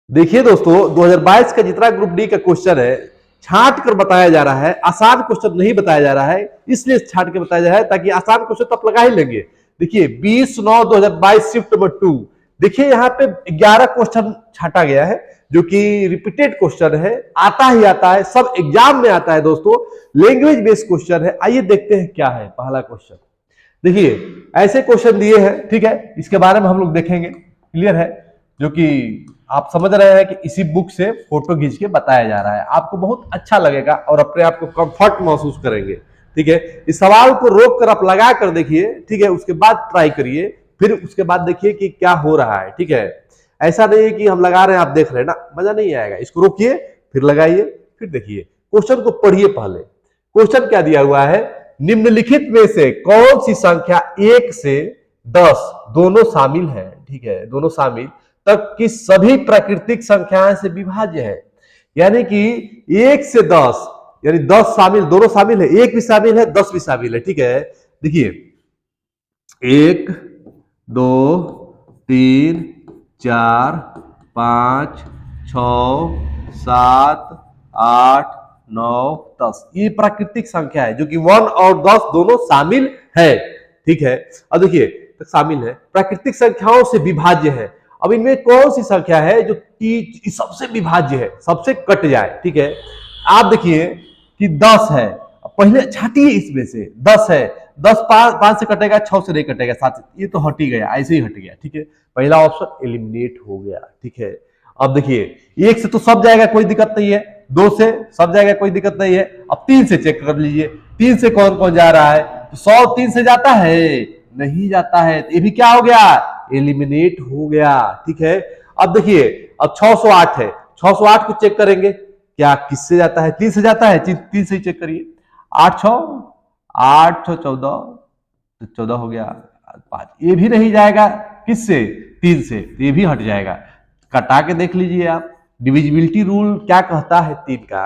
देखिए दोस्तों, 2022 का जितना ग्रुप डी का क्वेश्चन है छांट कर बताया जा रहा है, आसान क्वेश्चन नहीं बताया जा रहा है, इसलिए छांट के बताया जा रहा है ताकि आसान क्वेश्चन तो आप लगा ही लेंगे। देखिए 20/9/2022 शिफ्ट नंबर 2, देखिए यहाँ पे 11 क्वेश्चन छांटा गया है जो कि रिपीटेड क्वेश्चन है, आता ही आता है, सब एग्जाम में आता है दोस्तों, लैंग्वेज बेस्ड क्वेश्चन है। आइए देखते हैं क्या है पहला क्वेश्चन। देखिए ऐसे क्वेश्चन दिए हैं, ठीक है, इसके बारे में हम लोग देखेंगे, क्लियर है, जो कि आप समझ रहे हैं कि इसी बुक से फोटो खींच के बताया जा रहा है, आपको बहुत अच्छा लगेगा और अपने आप को कंफर्ट महसूस करेंगे। ठीक है, इस सवाल को रोक कर आप लगा कर देखिए, ठीक है, उसके बाद ट्राई करिए, फिर उसके बाद देखिए कि क्या हो रहा है। ठीक है, ऐसा नहीं है कि हम लगा रहे हैं आप देख रहे हैं ना, मजा नहीं आएगा। इसको रोकिए, फिर लगाइए, फिर देखिए, क्वेश्चन को पढ़िए। पहले क्वेश्चन क्या दिया हुआ है, निम्नलिखित में से कौन सी संख्या 1 से 10 दोनों शामिल है, ठीक है, दोनों शामिल तक की सभी प्राकृतिक संख्याएं से विभाज्य है। यानी कि 1 से 10, यानी 10 शामिल, दोनों शामिल है, 1 भी शामिल है, 10 भी शामिल है। ठीक है, देखिए 1 2 3 4 5 6 7 8 9 10, ये प्राकृतिक संख्या है जो कि 1 और 10 दोनों शामिल है। ठीक है, अब देखिए तो शामिल है, प्राकृतिक संख्याओं से विभाज्य है। अब इनमें कौन सी संख्या है जो सबसे विभाज्य है, सबसे कट जाए। ठीक है, आप देखिए कि 10 है, पहले छाटिए, इसमें से 10 है, 10 5 से कटेगा, 6 से नहीं कटेगा, 7 से, ये तो हट ही गया, ऐसे ही हट गया। ठीक है, पहला ऑप्शन एलिमिनेट हो गया। ठीक है, अब देखिए 1 से तो सब जाएगा, कोई दिक्कत नहीं है, 2 से सब जाएगा, कोई दिक्कत नहीं है। अब 3 से चेक कर लीजिए, 3 से कौन कौन जा रहा है, तो 100 3 से जाता है, नहीं जाता है, तो ये भी क्या हो गया, एलिमिनेट हो गया। ठीक है, अब देखिए अब 608 है, 608 को चेक करेंगे, क्या किससे जाता है, 3 से जाता है, 3 से ही चेक करिए, 8 6 8 6 14, तो 14 हो गया, 5, ये भी नहीं जाएगा, किससे, 3 से, तो ये भी हट जाएगा। कटा के देख लीजिए आप, डिविजिबिलिटी रूल क्या कहता है 3 का,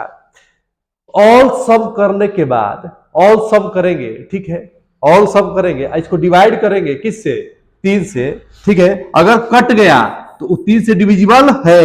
ऑल सम करने के बाद, ऑल सम करेंगे, ठीक है, ऑल सम करेंगे, इसको डिवाइड करेंगे किससे, 3 से। ठीक है, अगर कट गया तो 3 से डिविजिबल है,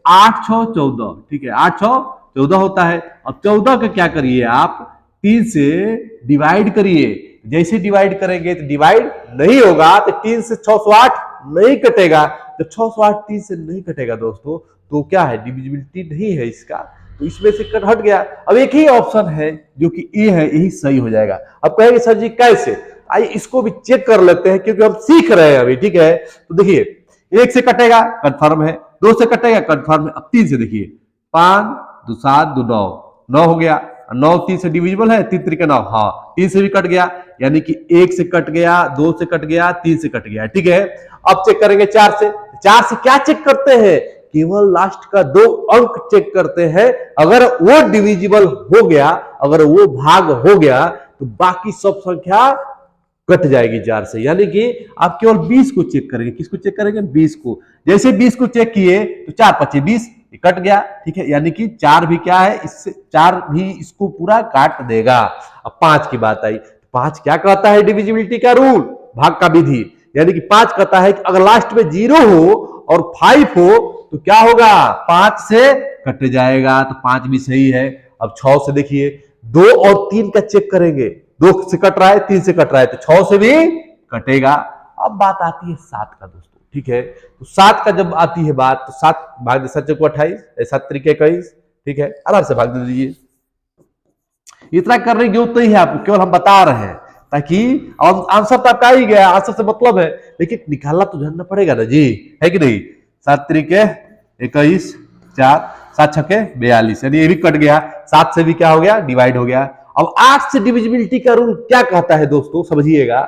8 6 14, ठीक है, 8 6 14 होता है। अब 14 का क्या करिए आप, 3 से डिवाइड करिए, जैसे डिवाइड करेंगे तो डिवाइड नहीं होगा, तो 3 से 608 नहीं कटेगा, जब 608 3 से नहीं कटेगा दोस्तों, तो क्या है, डिविजिबिलिटी नहीं है इसका, तो इसमें से कट हट गया। अब एक ही ऑप्शन है जो कि ए है, यही सही हो जाएगा। अब कहेंगे सर जी कैसे, आइए इसको भी चेक कर लेते हैं, क्योंकि हम सीख रहे हैं अभी। ठीक है, तो देखिए 1 से कटेगा, कंफर्म है, 2 से कटेगा, कंफर्म है। अब 3 से देखिए, 5 2 7 2 9, 9 हो गया, 9 3 से डिविजिबल है, 3 3 9, हाँ 3 से भी कट गया, यानी कि 1 से कट गया, 2 से कट गया, 3 से कट गया। ठीक है, अब चेक करेंगे 4 से, 4 से क्या चेक करते हैं, केवल लास्ट का 2 अंक चेक करते हैं, अगर वो डिविजिबल हो गया, अगर वो भाग हो गया, तो बाकी सब संख्या कट जाएगी 4 से। यानी कि आप केवल 20 को चेक करेंगे, किसको चेक करेंगे, 20 को। जैसे 20 को चेक किए तो 4 5 20 कट गया। ठीक है, यानी कि 4 भी क्या है, इससे 4 भी इसको पूरा काट देगा। अब 5 की बात आई, 5 क्या कहता है, डिविजिबिलिटी का रूल, भाग का विधि, यानी कि 5 कहता है कि अगर लास्ट में 0 हो और 5 हो तो क्या होगा, 5 से कट जाएगा, तो 5 भी सही है। अब 6 से देखिए, 2 और 3 का चेक करेंगे, 2 से कट रहा है, 3 से कट रहा है, तो 6 से भी कटेगा। अब बात आती है 7 का दोस्तों। ठीक है, तो 7 का जब आती है बात, तो 7 भाग दे 7 को 28, 7 तरीके 21। ठीक है, आराम से भाग दे दीजिए, इतना करने की जरूरत नहीं है आपको, केवल हम बता रहे हैं ताकि आंसर तो आपका ही गया, आंसर से मतलब है, लेकिन निकालना तो जानना पड़ेगा ना जी, है कि नहीं। 7 तरीके 21, 4 7 छक्के 42, यानी ये भी कट गया, 7 से भी क्या हो गया, डिवाइड हो गया। अब 8 से डिविजिबिलिटी का रूल क्या कहता है दोस्तों, समझिएगा,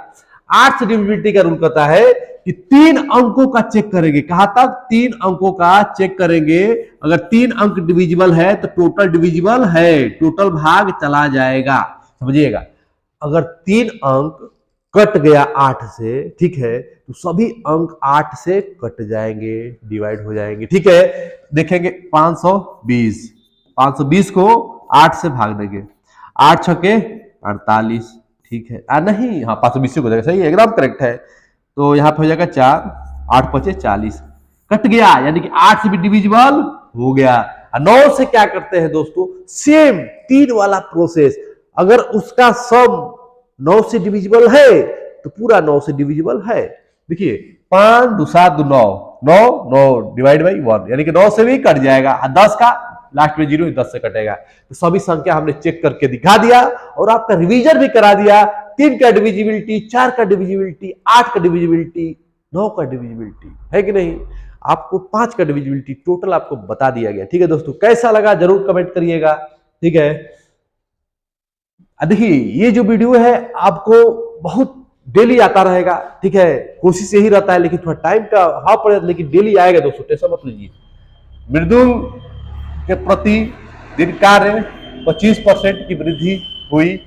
8 से डिविजिबिलिटी का रूल कहता है कि 3 अंकों का चेक करेंगे, कहां तक, 3 अंकों का चेक करेंगे, अगर 3 अंक डिविजिबल है तो टोटल डिविजिबल है, टोटल भाग चला जाएगा, समझिएगा। अगर 3 अंक कट गया 8 से, ठीक है, तो सभी अंक 8 से कट जाएंगे, डिवाइड हो जाएंगे। ठीक है, देखेंगे 520, 520 को 8 से भाग देंगे, 8 छक्के 48, ठीक है, नहीं, हाँ 520 को जाएगा, सही है, एकदम करेक्ट है। तो यहाँ पे हो जाएगा 4, 8 5 40, कट गया, यानी कि 8 से भी डिविजिबल हो गया। 9 से क्या करते हैं दोस्तों, सेम 3 वाला प्रोसेस। अगर उसका सम 9 से डिविजिबल है तो पूरा 9 से डिविजिबल है। देखिए 5 2 7 2 9, 9 9 डिवाइड बाई 1, यानी कि 9 से भी कट जाएगा, और 10 का लास्ट में 0, 10 से कटेगा। तो सभी संख्या हमने चेक करके दिखा दिया और आपका रिवीजन भी करा दिया। 3 का डिविजिबिलिटी, 4 का डिविजिबिलिटी, 8 का डिविजिबिलिटी, 9 का डिविजिबिलिटी, है कि नहीं। आपको 5 का डिविजिबिलिटी टोटल आपको बता दिया गया। ठीक है दोस्तों, कैसा लगा जरूर कमेंट करिएगा। ठीक है, देखिए ये जो वीडियो है आपको बहुत डेली आता रहेगा। ठीक है, कोशिश यही रहता है, लेकिन थोड़ा टाइम का अभाव पड़े, लेकिन डेली आएगा दोस्तों, टेंशन मत लीजिए। मृदुल के प्रति दिन कार्य 25% की वृद्धि हुई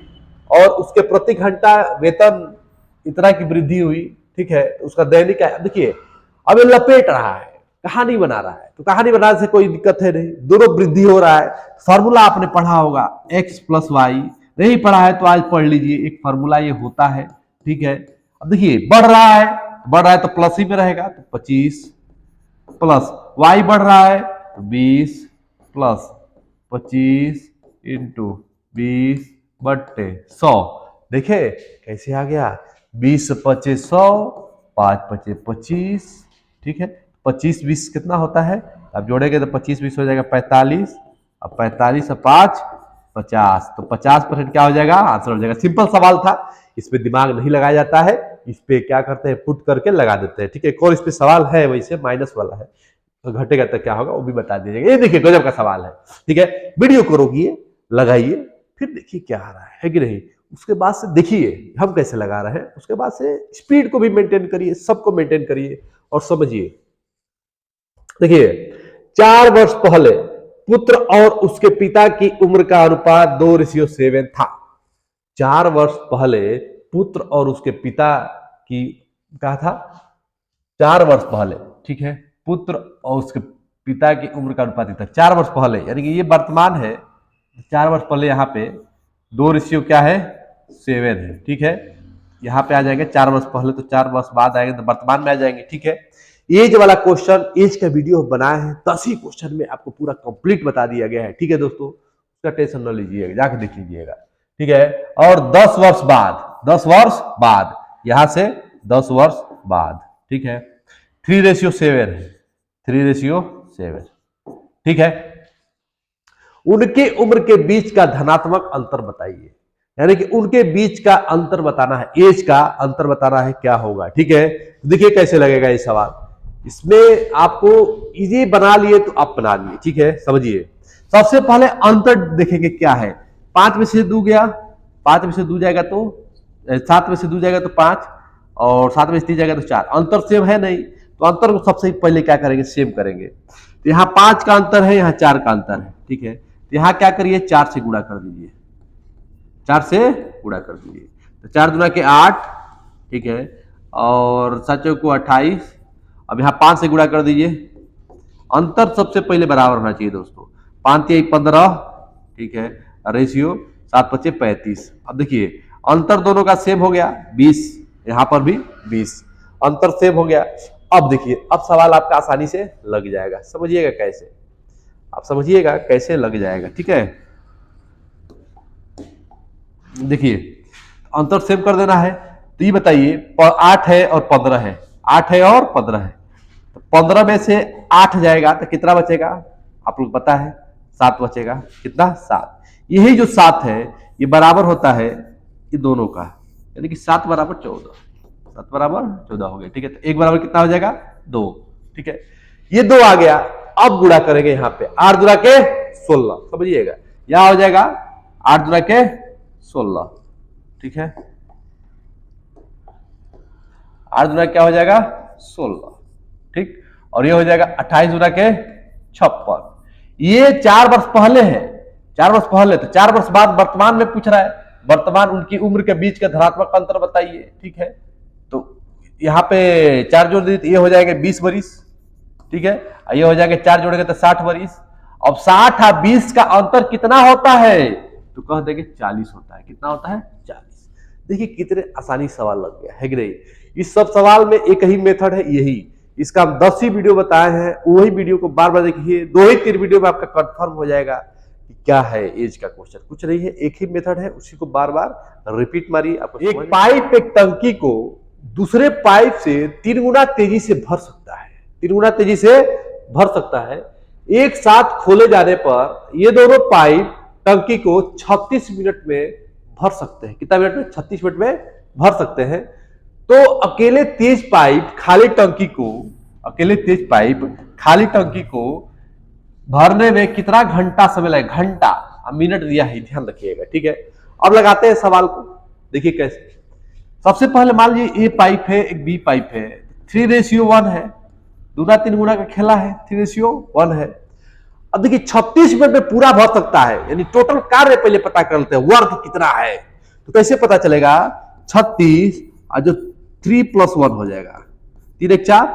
और उसके प्रति घंटा वेतन इतना की वृद्धि हुई। ठीक है, उसका दैनिक देखिए अब ये लपेट रहा है, कहानी बना रहा है, तो कहानी बनाने से कोई दिक्कत है नहीं, दोनों वृद्धि हो रहा है। फॉर्मूला आपने पढ़ा होगा x प्लस वाई, नहीं पढ़ा है तो आज पढ़ लीजिए, एक फॉर्मूला ये होता है। ठीक है, अब देखिए बढ़ रहा है तो प्लस ही में रहेगा, तो 25 प्लस y बढ़ रहा है तो 20 प्लस 25 इंटू 20 बट्टे 100। देखे कैसे आ गया, 20 से 25 100, 5 पचे 25। ठीक है, 25 20 कितना होता है, अब जोड़ेंगे तो 25 20 हो जाएगा 45, अब 45 से 5 50, तो 50% क्या हो जाएगा, आंसर हो जाएगा। सिंपल सवाल था, इस पे दिमाग नहीं लगाया जाता है, इस पे क्या करते हैं पुट करके लगा देते हैं। ठीक है, एक और इस पे सवाल है वैसे माइनस वाला है, तो घटेगा तो क्या होगा वो भी बता दीजिएगा। ये देखिए गजब का सवाल है। ठीक है, वीडियो को रोकिए, लगाइए, फिर देखिए क्या आ रहा है कि नहीं। उसके बाद से देखिए हम कैसे लगा रहे हैं, उसके बाद से स्पीड को भी मेंटेन करिए, सबको मेंटेन करिए और समझिए। देखिए 4 वर्ष पहले पुत्र और उसके पिता की उम्र का अनुपात 2:7 था। 4 वर्ष पहले पुत्र और उसके पिता की क्या था, 4 वर्ष पहले। ठीक है, पुत्र और उसके पिता की उम्र का अनुपात था 4 वर्ष पहले, यानी कि ये वर्तमान है। 4 वर्ष पहले यहाँ पे 2 क्या है 7 है। ठीक है, यहाँ पे आ जाएंगे 4 वर्ष पहले, तो 4 वर्ष बाद आएंगे तो वर्तमान में आ जाएंगे। ठीक है, एज वाला क्वेश्चन, एज का वीडियो बनाए हैं, 10 ही क्वेश्चन में आपको पूरा कंप्लीट बता दिया गया है। ठीक है दोस्तों, उसका टेंशन न लीजिएगा, जाके देख लीजिएगा। ठीक है, और 10 वर्ष बाद यहां से 10 वर्ष बाद। ठीक है, 3:7 है, 3:7। ठीक है, उनके उम्र के बीच का धनात्मक अंतर बताइए, यानी कि उनके बीच का अंतर बताना है, एज का अंतर बताना है, क्या होगा। ठीक है, देखिए कैसे लगेगा ये सवाल, इसमें आपको इजी बना लिए तो आप बना लिए। ठीक है, समझिए। सबसे पहले अंतर देखेंगे क्या है, 5 में से 2 गया, 5 में से 2 जाएगा तो 7 में से 2 जाएगा तो 5, और 7 में से 3 जाएगा तो 4। अंतर सेम है नहीं, तो अंतर को सबसे पहले क्या करेंगे, सेम करेंगे। तो यहाँ 5 का अंतर है, यहाँ 4 का अंतर है। ठीक है, तो यहाँ क्या करिए, 4 से गुणा कर दीजिए, 4 से गुणा कर दीजिए, तो 4 दूना के 8। ठीक है, और 7 को 28, अब यहाँ 5 से गुणा कर दीजिए। अंतर सबसे पहले बराबर होना चाहिए दोस्तों, 5 3 15। ठीक है, रेशियो 7 5 35। अब देखिए अंतर दोनों का सेम हो गया 20, यहाँ पर भी 20, अंतर सेम हो गया। अब देखिए, अब सवाल आपका आसानी से लग जाएगा, समझिएगा कैसे, आप समझिएगा कैसे लग जाएगा। ठीक है, देखिए अंतर सेम कर देना है, तो ये बताइए 8 है और 15 है, 8 है और 15 है, तो 15 में से 8 जाएगा तो कितना बचेगा, आप लोग पता है 7 बचेगा, कितना 7। यही जो 7 है ये बराबर होता है ये दोनों का, यानी कि 7 बराबर 14, 7 बराबर 14 हो गया। ठीक है, तो 1 बराबर कितना हो जाएगा 2। ठीक है, ये 2 आ गया, अब गुणा करेंगे यहाँ पे 8 दूना के 16, समझिएगा, यहां हो जाएगा 8 दूना के 16। ठीक है, 8 दूना क्या हो जाएगा 16। ठीक, और ये हो जाएगा 28 दूना के 56। ये 4 वर्ष पहले है, 4 वर्ष पहले, तो 4 वर्ष बाद वर्तमान में पूछ रहा है, वर्तमान उनकी उम्र के बीच का धनात्मक अंतर बताइए। ठीक है, तो यहाँ पे 4 जोड़ दीजिए, ये हो जाएंगे 20 वरिस। ठीक है, ये हो जाएंगे 4 जोड़ेंगे तो 60 वरिस। अब 60 और 20 का अंतर कितना होता है, तो कह देंगे 40 होता है। कितना होता है 40। देखिए कितने आसानी सवाल लग गया है कि नहीं। इस सब सवाल में एक ही मेथड है, यही इसका हम 10 ही वीडियो बताए हैं, वही वीडियो को बार बार देखिए, 2 ही 3 वीडियो में आपका कंफर्म हो जाएगा कि क्या है एज का क्वेश्चन। कुछ नहीं है, एक ही मेथड है, उसी को बार बार रिपीट मारिए। आपको एक पाइप एक टंकी को दूसरे पाइप से 3 गुना तेजी से भर सकता है, 3 गुना तेजी से भर सकता है। एक साथ खोले जाने पर ये दोनों पाइप टंकी को 36 मिनट में भर सकते हैं। कितना मिनट में? 36 मिनट में भर सकते हैं। तो अकेले तेज पाइप खाली टंकी को भरने में कितना घंटा समय लगेगा? घंटा, मिनट दिया है, ध्यान रखिएगा, ठीक है। अब लगाते हैं सवाल को, देखिए कैसे। सबसे पहले मान लीजिए ए पाइप है, एक बी पाइप है, 3:1 है, दूना 3 गुना का खेला है, 3:1 है। अब देखिए 36 मिनट में पूरा भर सकता है, यानी टोटल कार्य पहले पता कर लेते हैं, वर्क कितना है। तो कैसे पता चलेगा? 36 और जो 3 + 1 हो जाएगा, 3 × 4,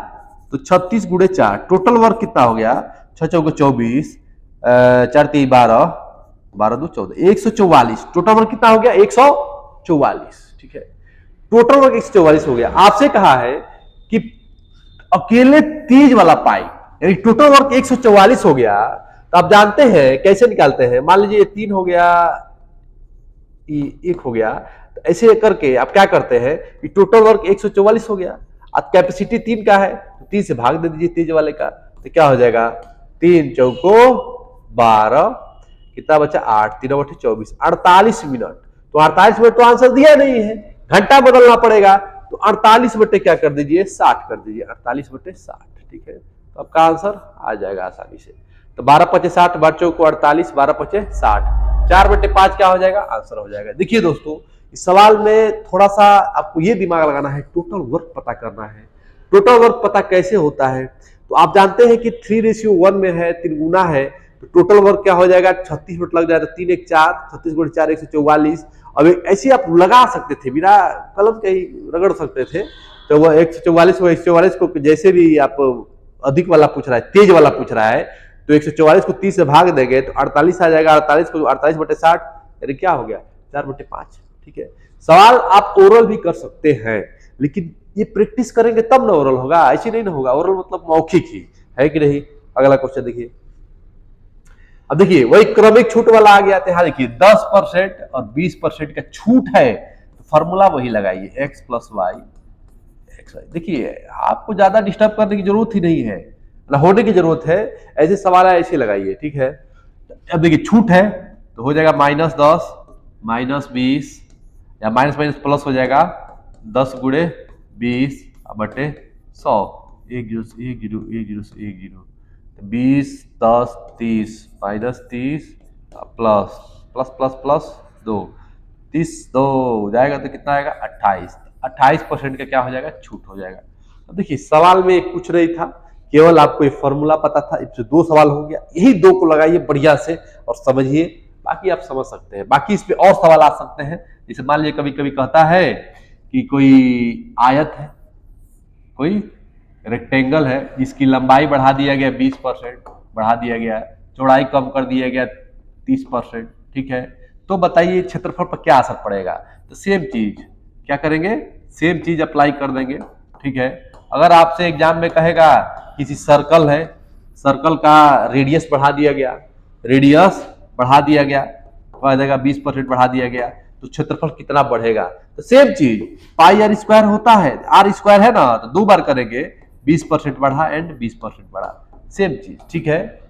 तो 36 × 4 टोटल वर्क कितना हो गया? 6 × 4 = 24, 4 × 3 = 12, 12 × 2 = 14, 144। टोटल वर्क कितना हो गया? 144, ठीक है। टोटल वर्क 144 हो गया। आपसे कहा है कि अकेले तेज वाला पाइप, यानी टोटल वर्क 144 हो गया। तो आप जानते हैं कैसे निकालते हैं। मान लीजिए 3 हो गया, 1 हो गया, तो ऐसे करके आप क्या करते हैं कि टोटल वर्क 144 हो गया। अब कैपेसिटी 3 का है, तो 3 से भाग दे दीजिए तेज वाले का, तो क्या हो जाएगा? 3 × 4 = 12, कितना बचा? 8, 3 × 8 = 24, 48 मिनट। तो 48 मिनट तो आंसर दिया नहीं है, घंटा बदलना पड़ेगा। तो 48 बटे क्या कर दीजिए? 60 कर दीजिए, 48 बटे 60, ठीक है। तो आपका आंसर आ जाएगा आसानी से। तो 12 × 5 = 60, 12 × 4 = 48, 12 × 5 = 60, 4/5 क्या हो जाएगा? आंसर हो जाएगा। देखिए दोस्तों, इस सवाल में थोड़ा सा आपको ये दिमाग लगाना है, टोटल वर्क पता करना है। टोटल वर्क पता कैसे होता है? तो आप जानते हैं कि 3:1 में है, 3 गुना है, तो टोटल वर्क क्या हो जाएगा? 36 मिनट लग जाएगा। 3 × 4, 36 × 4 = 144। अब ऐसे आप लगा सकते थे, बिना कलम के ही रगड़ सकते थे। तो वह 144 को जैसे भी आप अधिक वाला पूछ रहा है, तेज वाला पूछ रहा है, तो 144 को 30 से भाग देंगे तो 48 आ जाएगा। 48 को 48 बटे 60, यानी क्या हो गया? 4/5, ठीक है। सवाल आप ओरल भी कर सकते हैं, लेकिन ये प्रैक्टिस करेंगे तब ना ओरल होगा, ऐसे नहीं ना होगा। ओरल मतलब मौखिक ही है कि नहीं। अगला क्वेश्चन देखिए। अब देखिए वही क्रमिक छूट वाला आ गया। यहाँ देखिए 10% और 20% का छूट है, तो फॉर्मूला वही लगाइए, x + y x y। देखिए आपको ज्यादा डिस्टर्ब करने की जरूरत ही नहीं है, ना होने की जरूरत है। ऐसे सवाल है, ऐसे लगाइए, ठीक है। अब देखिए छूट है तो हो जाएगा -10 -20, या माइनस माइनस प्लस हो जाएगा 10 × 20 बटे 100, 1 0 से 1 0 1 0 से 1 0, 20 10 30 -30 प्लस प्लस प्लस प्लस 2, 30 2 हो जाएगा तो कितना आएगा? 28% का क्या हो जाएगा? छूट हो जाएगा। तो देखिए सवाल में कुछ नहीं था, केवल आपको ये फॉर्मूला पता था। इससे 2 सवाल हो गया, यही 2 को लगाइए बढ़िया से और समझिए, बाकी आप समझ सकते हैं। बाकी इस पे और सवाल आ सकते हैं। जैसे मान लीजिए कभी कभी कहता है कि कोई आयत है, कोई रेक्टेंगल है, जिसकी लंबाई बढ़ा दिया गया 20%, बढ़ा दिया गया, चौड़ाई कम कर दिया गया 30%, ठीक है। तो बताइए क्षेत्रफल पर क्या असर पड़ेगा? तो सेम चीज क्या करेंगे? सेम चीज अप्लाई कर देंगे, ठीक है। अगर आपसे एग्जाम में कहेगा किसी सर्कल है, सर्कल का रेडियस बढ़ा दिया गया, रेडियस बढ़ा दिया गया, कह देगा 20% बढ़ा दिया गया, तो क्षेत्रफल कितना बढ़ेगा? तो सेम चीज πr² होता है, r² है ना, तो 2 बार करेंगे, 20% बढ़ा एंड 20% बढ़ा, सेम चीज, ठीक है।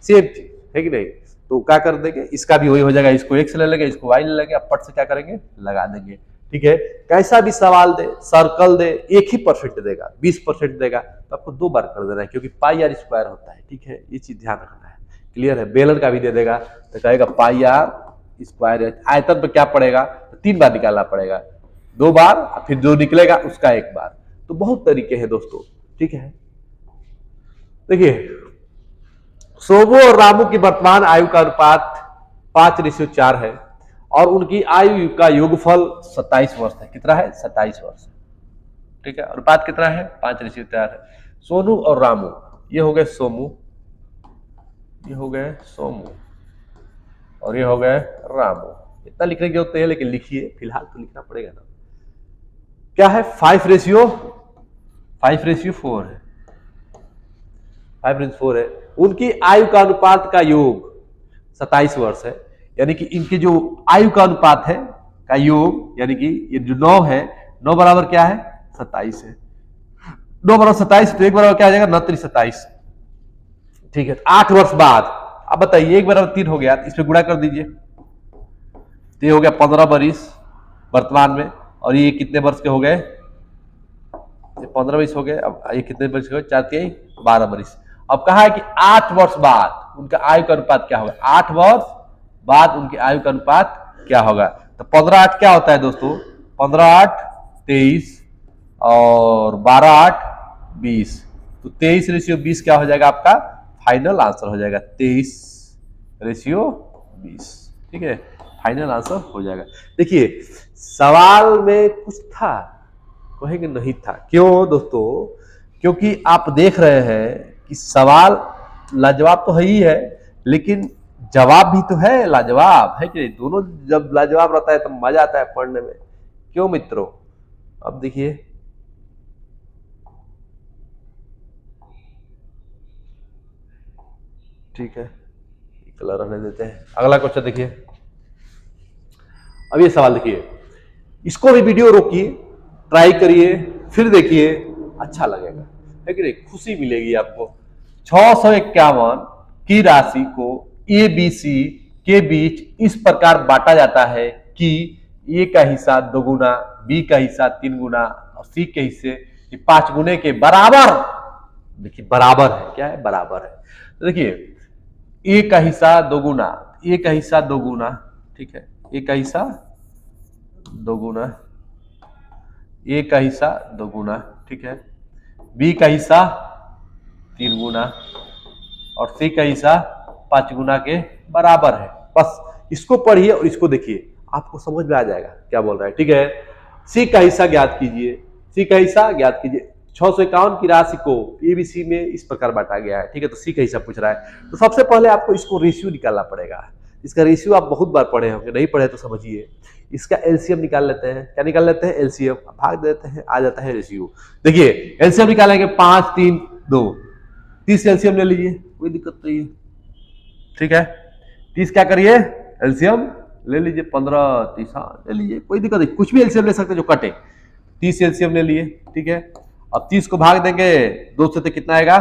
सेम चीज है कि नहीं। तो क्या कर देंगे? इसका भी वही हो जाएगा, इसको x ले लेंगे, इसको y ले लेंगे, अब पट से क्या करेंगे? लगा देंगे, ठीक है। कैसा भी सवाल दे, सर्कल दे, एक ही परसेंट देगा, 20% देगा, तो आपको 2 बार कर देना है, क्योंकि πr² होता है, ठीक है। ये चीज ध्यान रखना है, क्लियर है। बेलन का भी दे देगा तो कहेगा πr²। आयतन पे क्या पड़ेगा? तो 3 बार निकालना पड़ेगा, 2 बार, फिर जो निकलेगा उसका 1 बार। तो बहुत तरीके हैं दोस्तों, ठीक है। देखिए सोमू और रामू की वर्तमान आयु का अनुपात 5:4 है और उनकी आयु का योगफल 27 वर्ष है। कितना है? 27 वर्ष, ठीक है। अनुपात कितना है? 5:4 है। सोनू और रामू, ये हो गए सोमू, ये हो गए सोमू, और ये हो गए रामू। इतना लिखने की जरूरत नहीं है, लेकिन लिखिए, फिलहाल तो लिखना पड़ेगा ना। क्या है? 5:4 है, 5/4 है। उनकी आयु का अनुपात का योग 27 वर्ष है, यानी कि इनकी जो आयु का अनुपात है का योग, यानी कि ये जो 9 है, 9 बराबर क्या है 27 है। 9 बराबर 27, तो 1 बराबर क्या आ जाएगा 9 × 27, ठीक है। 8 वर्ष बाद अब बताइए 1 बराबर 3 हो गया, तो इसमें गुणा कर दीजिए, तो ये हो गया 15 वर्ष वर्तमान में, और ये कितने वर्ष के हो गए, 15 वर्ष हो गए। अब ये कितने वर्ष के हो गए, 4 × 12 वर्ष। अब कहा है कि 8 वर्ष बाद उनका आयु का अनुपात क्या होगा, 8 वर्ष बाद उनकी आयु का अनुपात क्या होगा। तो 15/8 क्या होता है दोस्तों, 15/8 23 और 12/8 20, तो 23/20 क्या हो जाएगा आपका फाइनल आंसर हो जाएगा, 23/20, ठीक है, फाइनल आंसर हो जाएगा। देखिए सवाल में कुछ था, कहेंगे नहीं था, क्यों दोस्तों, क्योंकि आप देख रहे हैं कि सवाल लाजवाब तो है ही है, लेकिन जवाब भी तो है लाजवाब, है कि नहीं। दोनों जब लाजवाब रहता है तो मजा आता है पढ़ने में, क्यों मित्रों। अब देखिए ठीक है, कलर रहने देते हैं। अगला क्वेश्चन देखिए, अब ये सवाल देखिए, इसको भी वीडियो रोकिए, ट्राई करिए, फिर देखिए, अच्छा लगेगा, है कि नहीं, खुशी मिलेगी आपको। 651 की राशि को ए बी सी के बीच इस प्रकार बांटा जाता है कि ए का हिस्सा 2 गुना, बी का हिस्सा 3 गुना और सी के हिस्से 5 गुने के बराबर। देखिए बराबर है, क्या है, बराबर है। तो देखिए ए का हिस्सा 2 गुना, ए का हिस्सा 2 गुना, ठीक है, ए का हिस्सा 2 गुना, ए का हिस्सा 2 गुना, ठीक है, बी का हिस्सा 3 गुना और सी का हिस्सा 5 गुना के बराबर है। बस इसको पढ़िए और इसको देखिए, आपको समझ में आ जाएगा क्या बोल रहा है, ठीक है। सी का हिस्सा ज्ञात कीजिए, सी का हिस्सा ज्ञात कीजिए। 651 की राशि को एबीसी में इस प्रकार बांटा गया है, ठीक है, तो सी का हिस्सा पूछ रहा है। तो सबसे पहले आपको इसको रेशियो निकालना पड़ेगा। इसका रेशियो आप बहुत बार पढ़े होंगे, नहीं पढ़े तो समझिए। इसका एलसीएम निकाल लेते हैं, क्या निकाल लेते हैं, एलसीएम, भाग देते हैं, आ जाता है रेशियो। देखिए एलसीएम निकालेंगे 5 3 2, 30 एलसीएम ले लीजिए, कोई दिक्कत नहीं है, ठीक है। 30 क्या करिए एलसीएम ले लीजिए, 15 30, हाँ ले लीजिए, कोई दिक्कत नहीं, कुछ भी एलसीएम ले सकते हैं जो कटे। 30 एलसीएम ले लिए, ठीक है। अब 30 को भाग देंगे 2 से, तो कितना आएगा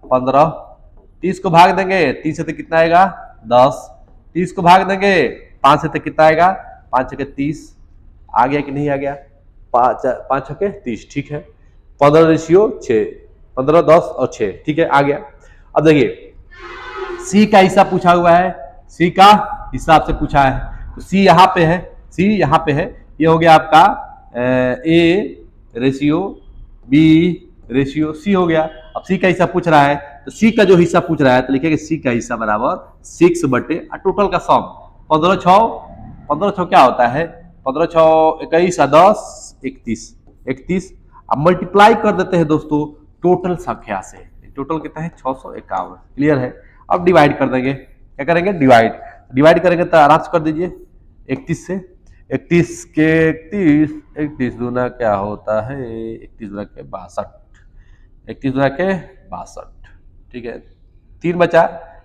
15। 30 को भाग देंगे 3 से, तो कितना आएगा 10। 30 को भाग देंगे 5 से, तो कितना आएगा 5 छके 30। आ गया कि नहीं आ गया, 5 छके 30, ठीक है। 15 रेशियो 6, 15 10 और 6, ठीक है, आ गया। अब देखिए सी का हिस्सा पूछा हुआ है, सी का हिसाब से पूछा है, तो सी यहाँ पे है, सी यहाँ पे है, ये हो गया आपका A ratio B ratio C हो गया। अब सी का हिस्सा पूछ रहा है, तो सी का जो हिस्सा पूछ रहा है तो लिखेंगे सी का हिस्सा बराबर 6 बटे टोटल का सम 15 6 क्या होता है, 15 6 21 10 31 31। अब मल्टीप्लाई कर देते हैं दोस्तों टोटल संख्या से, टोटल कितना है 651, क्लियर है। अब डिवाइड कर देंगे, क्या करेंगे डिवाइड करेंगे, तो आराम से कर दीजिए 31 से। 31 के 31, 31 दूना क्या होता है 31 दूना के 62, 31 दूना के 62, ठीक है। 3 बचा,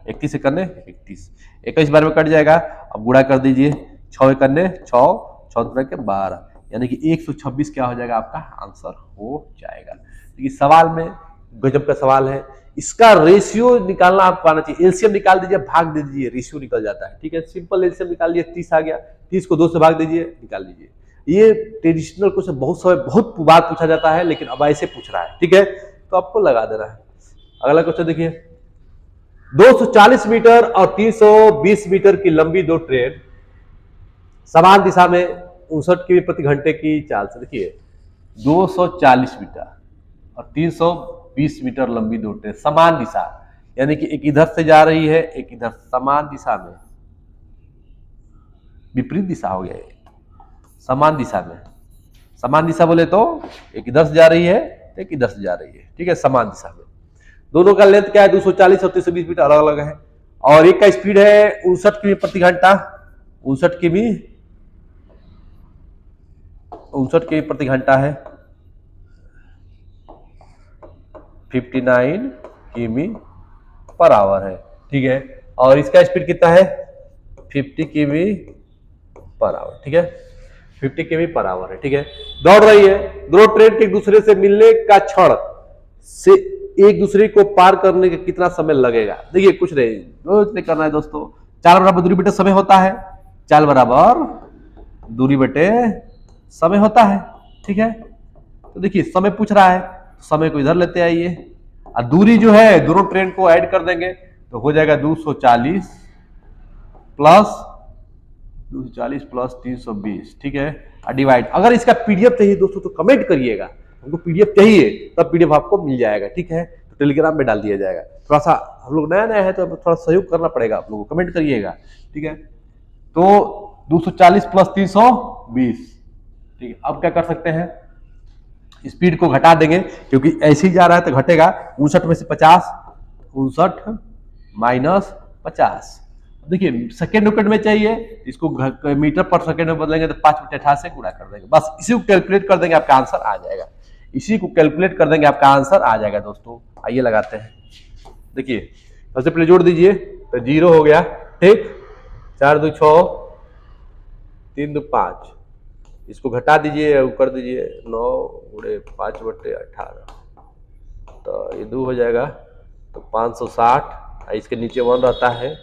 31 से करने 31, 21 बार में कट जाएगा। अब गुणा कर दीजिए, 6 करने 6, 6 दूना के 12, यानी कि 126 क्या हो जाएगा आपका आंसर हो जाएगा। देखिए सवाल में गजब का सवाल है, इसका रेशियो निकालना आपको आना चाहिए। एलसीएम निकाल दीजिए, भाग दे दीजिए, रेशियो निकल जाता है, ठीक है। सिंपल एलसीएम निकाल लीजिए, 30 आ गया, 30 को 2 से भाग दीजिए, निकाल लीजिए। ये ट्रेडिशनल क्वेश्चन बहुत समय बहुत बार पूछा जाता है, लेकिन अब ऐसे पूछ रहा है, ठीक है, तो आपको लगा देना है। अगला क्वेश्चन देखिए, 240 मीटर और 320 मीटर की लंबी 2 ट्रेन समान दिशा में 59 किमी प्रति घंटे की चाल से, देखिए 240 मीटर और 320 मीटर लंबी 2 ट्रेन समान दिशा, यानी कि एक इधर से जा रही है, एक इधर, समान दिशा में, विपरीत दिशा हो गया, समान दिशा में। समान दिशा बोले तो एक इधर से जा रही है, एक इधर से जा रही है, ठीक है, समान दिशा में। दोनों का लेंथ क्या है 240 और 320 मीटर अलग अलग है, और एक का स्पीड है 59 किमी प्रति घंटा, 59 किमी प्रति घंटा है, 59 किमी पर आवर है, ठीक है। और इसका स्पीड कितना है 50 किमी पर आवर, ठीक है, 50 केमी पर आवर है, ठीक है। दौड़ रही है, दोनों ट्रेन के एक दूसरे से मिलने का क्षण से एक दूसरे को पार करने के कितना समय लगेगा। देखिए कुछ नहीं करना है दोस्तों, चाल बराबर दूरी बटे समय होता है, चाल बराबर दूरी बटे समय होता है, ठीक है। तो देखिए समय पूछ रहा है, समय को इधर लेते आइए और दूरी जो है दोनों ट्रेन को ऐड कर देंगे तो हो जाएगा 240 प्लस 320, ठीक है। डिवाइड, अगर इसका पीडीएफ चाहिए दोस्तों तो कमेंट करिएगा, हमको पीडीएफ चाहिए तब पीडीएफ आपको मिल जाएगा, ठीक है। तो टेलीग्राम में डाल दिया जाएगा। थोड़ा सा हम लोग नया नया है तो थोड़ा सहयोग करना पड़ेगा आप लोगों को, कमेंट करिएगा, ठीक है। तो 240 प्लस 320, ठीक है। अब क्या कर सकते हैं, स्पीड को घटा देंगे क्योंकि ऐसे ही जा रहा है तो घटेगा। 59 में से 50, 59 माइनस 50, देखिए सेकेंड विकेट में चाहिए, इसको मीटर पर सेकेंड में बदलेंगे तो 5/88 से गुणा कर देंगे, बस इसी को कैलकुलेट कर देंगे आपका आंसर आ जाएगा, इसी को कैलकुलेट कर देंगे आपका आंसर आ जाएगा दोस्तों। आइए लगाते हैं, देखिए सबसे पहले जोड़ दीजिए तो 0 हो गया, ठीक, 4 2 6, 3 2 5, इसको घटा दीजिए कर दीजिए 9 गुणे 5/18, तो ये 2 हो जाएगा, तो 560, इसके नीचे 1 रहता है,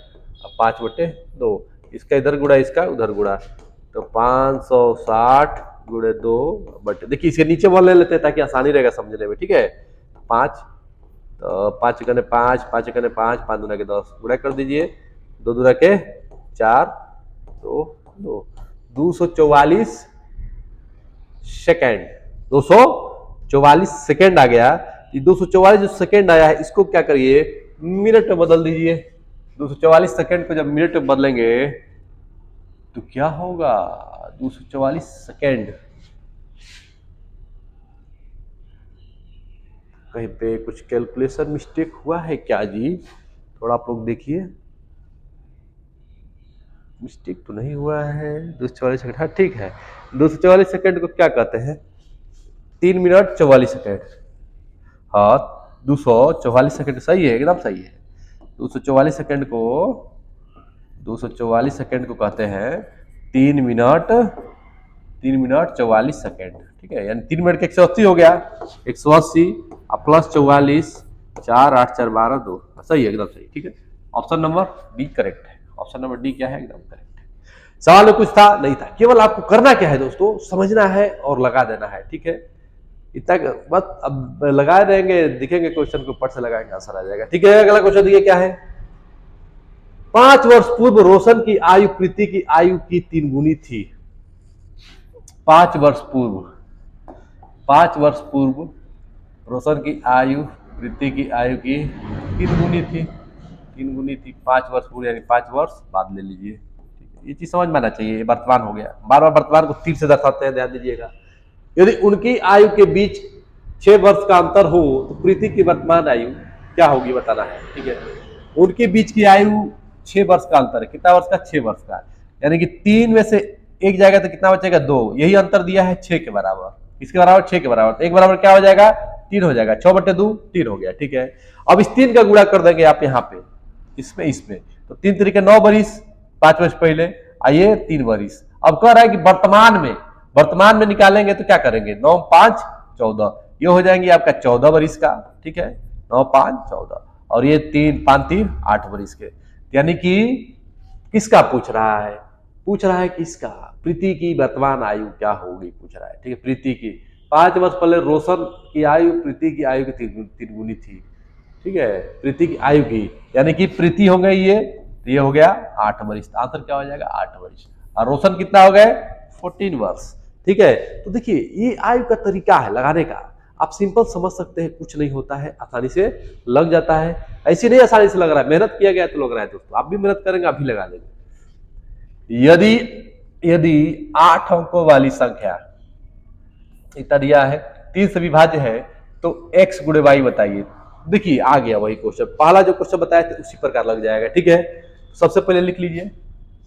5/2, इसका इधर गुणा इसका उधर गुणा, तो 560 गुणे 2 बटे, देखिए इसके नीचे 1 ले लेते हैं ताकि आसानी रहेगा समझने में, ठीक है। 5, तो 5 कने 5, 5 कने 5, 5 दूना के 10, गुणा कर दीजिए, 2 दूना के 4, 2 2, 244 सेकेंड, 244 सेकेंड आ गया। ये 244 जो सेकेंड आया है इसको क्या करिए मिनट में बदल दीजिए। 244 सेकेंड को जब मिनट में बदलेंगे तो क्या होगा, 244 सेकेंड, कहीं पे कुछ कैलकुलेशन मिस्टेक हुआ है क्या जी, थोड़ा आप लोग देखिए, मिस्टेक तो नहीं हुआ है। 244 सेकेंड, हाँ ठीक है। 244 सेकेंड को क्या कहते हैं, 3 मिनट 44 सेकेंड, हाँ 244 सेकेंड सही है, एकदम सही है। 244 सेकेंड को 244 सेकेंड को कहते हैं 3 मिनट 44 सेकेंड, ठीक है। यानी 3 मिनट के 180 हो गया, 180 प्लस 44, 4 8 4 12 2, सही है, एकदम सही, ठीक है। ऑप्शन नंबर डी करेक्ट है, ऑप्शन नंबर डी क्या है, एकदम करेक्ट है। सवाल में कुछ था नहीं था, केवल आपको करना क्या है दोस्तों, समझना है और लगा देना है, ठीक है। इतना बस, अब लगाए रहेंगे, दिखेंगे क्वेश्चन को ऊपर से लगाएंगे आंसर आ जाएगा, ठीक है। अगला क्वेश्चन देखिए क्या है, 5 वर्ष पूर्व रोशन की आयु प्रीति की आयु की 3 गुनी थी। 5 वर्ष पूर्व, 5 वर्ष पूर्व रोशन की आयु प्रीति की आयु की 3 गुनी थी, 3 गुनी थी। 5 वर्ष पूर्व यानी 5 वर्ष बाद ले लीजिए, ये चीज समझ में आना चाहिए। वर्तमान हो गया, बार बार वर्तमान को 3 से दर्शाते हैं, ध्यान दीजिएगा। यदि उनकी आयु के बीच 6 वर्ष का अंतर हो तो प्रीति की वर्तमान आयु क्या होगी बताना है, ठीक है। उनके बीच की आयु 6 वर्ष का अंतर है, कितना वर्ष का, 6 वर्ष का, यानी कि 3 में से एक जाएगा तो कितना बचेगा, 2, यही अंतर दिया है 6 के बराबर, इसके बराबर 6 के बराबर, तो एक बराबर क्या हो जाएगा, 3 हो जाएगा, 6/2 3 हो गया, ठीक है। अब इस 3 का गुणा कर देंगे आप यहाँ पे, इसमें तो 3 3 9 बरिस, 5 वर्ष पहले, आइए 3 बरिस। अब कह रहा है कि वर्तमान में निकालेंगे तो क्या करेंगे, 9 5 14, ये हो जाएंगे आपका 14 बरिस का, ठीक है, 9 5 14, और ये 3 5 3 8 बरिस के, यानी कि किसका पूछ रहा है किसका, प्रीति की वर्तमान आयु क्या होगी पूछ रहा है, ठीक है। प्रीति की 5 वर्ष पहले रोशन की आयु प्रीति की आयु की 3 गुनी थी, ठीक है, प्रीति की आयु की, यानी कि प्रीति हो गई ये हो गया 8 वर्ष, आंसर क्या हो जाएगा 8 वर्ष, और रोशन कितना हो गए 14 वर्ष, ठीक है। तो देखिए ये आयु का तरीका है लगाने का, आप सिंपल समझ सकते हैं, कुछ नहीं होता है, आसानी से लग जाता है, ऐसे नहीं आसानी से लग रहा है, मेहनत किया गया तो लग रहा है दोस्तों, आप भी मेहनत करेंगे आप भी लगा लेंगे। यदि 8 अंकों वाली संख्या इतना दिया है 3 से विभाज्य है तो x गुणे y बताइए। देखिए आ गया वही क्वेश्चन, पहला जो क्वेश्चन बताया था उसी प्रकार लग जाएगा, ठीक है। सबसे पहले लिख लीजिए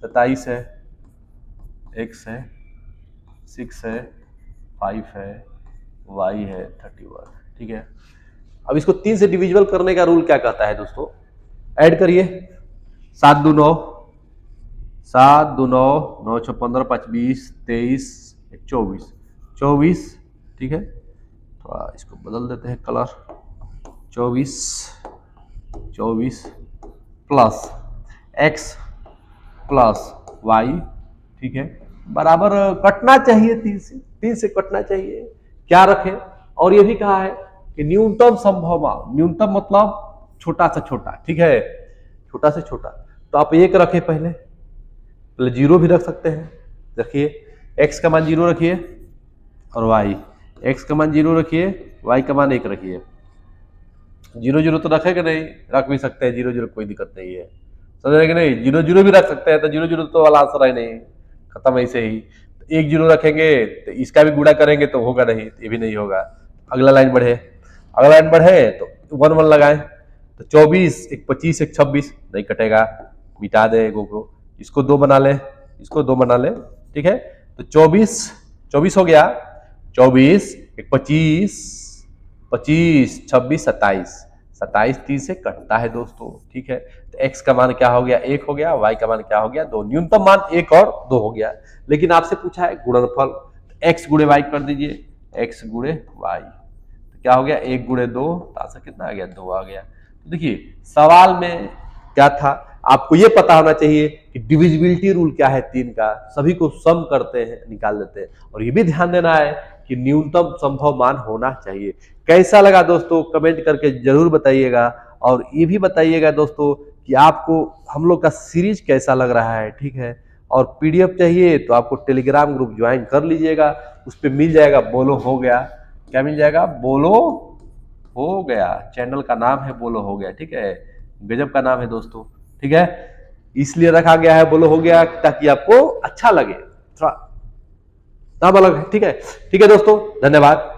27 है, x है, 6 है, 5 है, y है 31, ठीक है। अब इसको 3 से डिविजिबल करने का रूल क्या कहता है दोस्तों, ऐड करिए, 7 2 9, 7 2 9, 9 6 15, 5 20, 23, 24, 24, ठीक है। थोड़ा इसको बदल देते हैं colour, 24, 24 plus x plus y, ठीक है, बराबर कटना चाहिए 3 से कटना चाहिए, क्या रखें। और ये भी कहा है कि न्यूनतम संभव मान, न्यूनतम मतलब छोटा से छोटा, ठीक है, छोटा से छोटा, तो आप एक रखें, पहले जीरो भी रख सकते हैं, रखिए x का मान 0 रखिए और y, x का मान 0 रखिए, y का मान 1 रखिए। 0 0 तो रखेगा नहीं, रख भी सकते हैं 0 0, कोई दिक्कत नहीं है, समझ रहे कि नहीं। 0 0 भी रख सकते हैं, तो 0 0 तो वाला आंसर है नहीं, खत्म ऐसे ही। तो 1 0 रखेंगे तो इसका भी गुणा करेंगे तो होगा नहीं, ये भी नहीं होगा। अगला लाइन बढ़े, अगला लाइन बढ़े तो 1 1 लगाए, तो 24 1 25 1 26, नहीं कटेगा, मिटा दे एगो को, इसको 2 बना ले, इसको 2 बना ले, ठीक है। तो 24 24 हो गया, 24 1 25 25 26 27, 27 3 से कटता है दोस्तों, ठीक है। तो x का मान क्या हो गया, 1 हो गया, y का मान क्या हो गया, 2, न्यूनतम मान 1 और 2 हो गया। लेकिन आपसे पूछा है गुणनफल, x गुणे y कर दीजिए, x गुणे y, तो क्या हो गया 1 गुणे 2, आंसर कितना आ गया, 2 आ गया। तो देखिए सवाल में क्या था, आपको ये पता होना चाहिए कि डिविजिबिलिटी रूल क्या है 3 का, सभी को सम करते हैं, निकाल देते हैं, और ये भी ध्यान देना है कि न्यूनतम संभव मान होना चाहिए। कैसा लगा दोस्तों, कमेंट करके जरूर बताइएगा, और ये भी बताइएगा दोस्तों कि आपको हम लोग का सीरीज कैसा लग रहा है, ठीक है। और पीडीएफ चाहिए तो आपको टेलीग्राम ग्रुप ज्वाइन कर लीजिएगा, उस पर मिल जाएगा बोलो हो गया, क्या मिल जाएगा, बोलो हो गया, चैनल का नाम है बोलो हो गया, ठीक है, गजब का नाम है दोस्तों, ठीक है, इसलिए रखा गया है बोलो हो गया ताकि आपको अच्छा लगे, थोड़ा नाम अलग है, ठीक है। ठीक है दोस्तों, धन्यवाद।